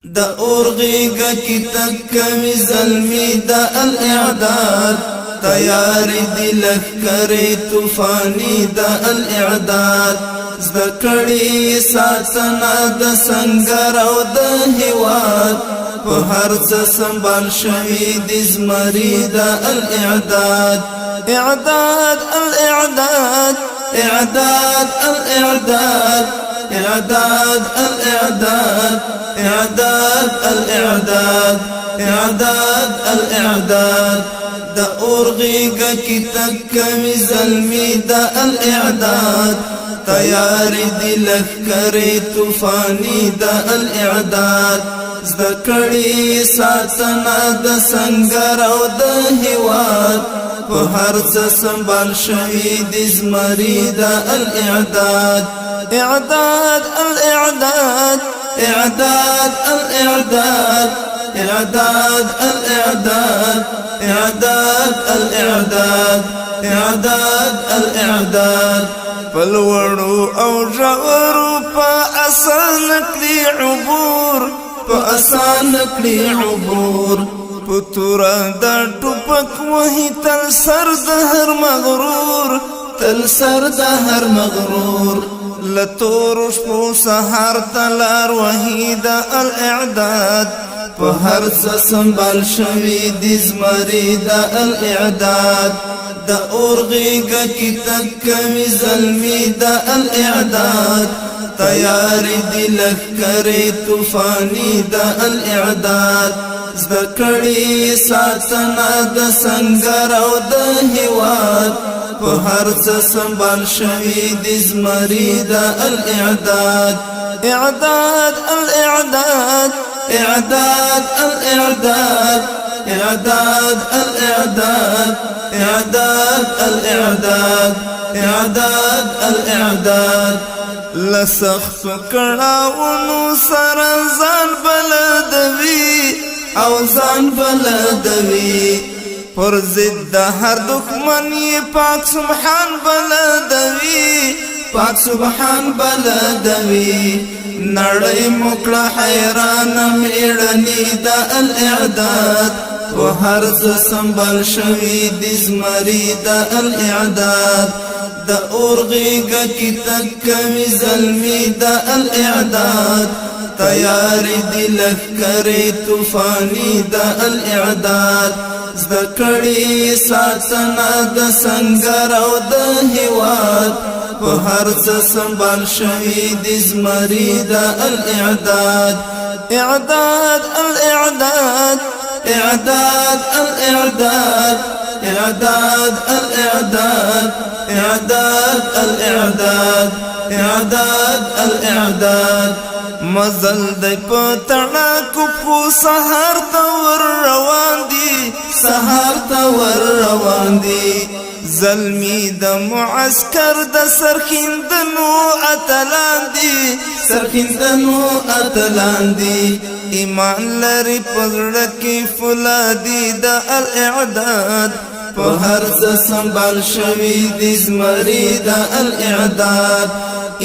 دا اورغیگا کی تکوی ظلمی دا الاعداد تیاری دی لخکری توفانی دا الاعداد زدکڑی ساتنا دا سنگر او دا هواد په هر څه سنبال شوی د زمری دا الاعداد اعداد الاعداد اعداد الاعداد اعداد الاعداد اعداد الاعداد اعداد الاعداد دا اورغیگا کی تکوی ظلمی دا الاعداد تیاری دی لخکری توفانی دا الاعداد زدکڑی ساتنا دا سنگر او دا هواد په هر څه سنبال شوی د زمری دا الاعداد اعداد الاعداد اعداد الاعداد اعداد الاعداد اعداد الاعداد اعداد الاعداد فالورو او جورو پا آسان کلی عبور پا آسان کلی عبور پتورا دا ټوپک وهی تل سر دهر مغرور تل سر دهر مغرور لتور شپو سهار تلار وهی دا الاعداد په هر څه سنبال شوی د زمری دا الاعداد دا اورغیگا کی تکوی ظلمی دا الاعداد تیاری دی لخکری توفانی دا الاعداد زدکڑی ساتنا دا سنگر او دا هواد په هر څه سنبال شوی د زمری دا الاعداد اعداد الاعداد اعداد الاعداد اعداد الاعداد اعداد الاعداد اعداد الاعداد لسخت کړهونو سر ځان بلدوي او ځان بلدوي پر ضد هر دښمن یې پاک سبحان بلدوي پاک سبحان بلدوي نړۍ مکړه حیران میړنی دا الاعداد په هر څه سنبال شوی د زمری دا الاعداد دا اورغیگا کی تکوی ظلمی دا الاعداد تیاری دی لخکری توفانی دا الاعداد زدکڑی ساتنا دا سنگر او دا هواد په هر څه سنبال شوی د زمری دا الاعداد اعداد الاعداد اعداد الاعداد اعداد الاعداد اعداد الاعداد اعداد الاعداد مزل دی پتنا کو سحر تور روان دی سحر تور روان دی ظلمی د معسكر د سرخندنو اتلان دی سرخندنو اتلان دی ایمان لري پزړه کې فولادي د الاعداد په هر څه سنبال شوی د زمری د الاعداد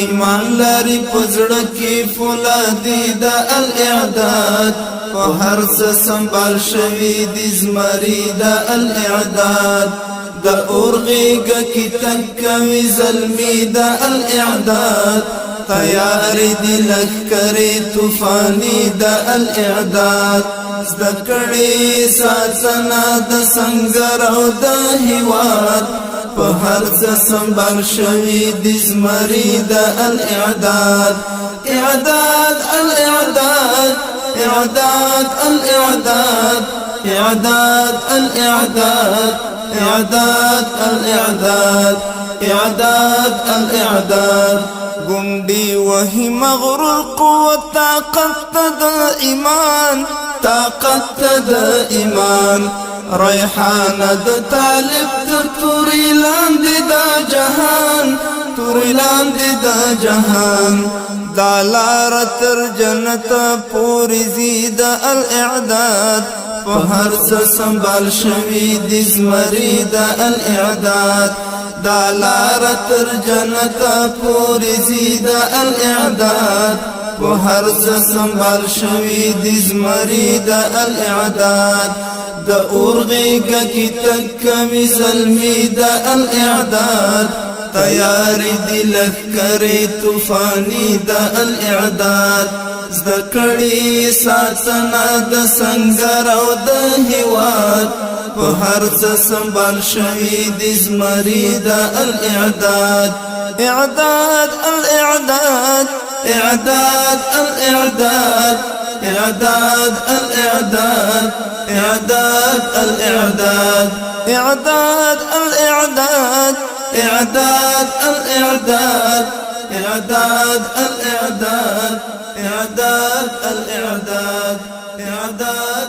ایمان لري پزړه کې فولادي د الاعداد په هر څه سنبال شوی د زمری د الاعداد دا اورغیگا کی تکوی ظلمی دا الاعداد تیاری دی لخکری توفانی دا الاعداد زدکڑی ساتنا دا سنگر او دا هواد په هر څه سنبال شوی د زمری دا الاعداد اعداد الاعداد اعداد الاعداد اعداد الاعداد اعداد الاعداد اعداد الاعداد گنڈی وہی مغرور قوت طاقت دا ایمان طاقت دا ایمان ریحان دا طالب در توری لاندی دا جہان توری لاندی دا جہان دالار تر جنت پوری زید الاعداد په هر څه سنبال شوی د زمری د الاعداد دا لار تر جنت پوری زید الاعداد په هر څه سنبال شوی د زمری د الاعداد د اورغیږه کی تکمی زلمی د الاعداد تیار دی لخکری طوفانی د الاعداد زدکړی ساتنا د سنگر او د هواد په هر څه سنبال شوی د زمری د الاعداد اعداد الاعداد اعداد الاعداد اعداد الاعداد اعداد الاعداد اعداد الاعداد اعداد الاعداد اعداد الاعداد اعداد الاعداد اعداد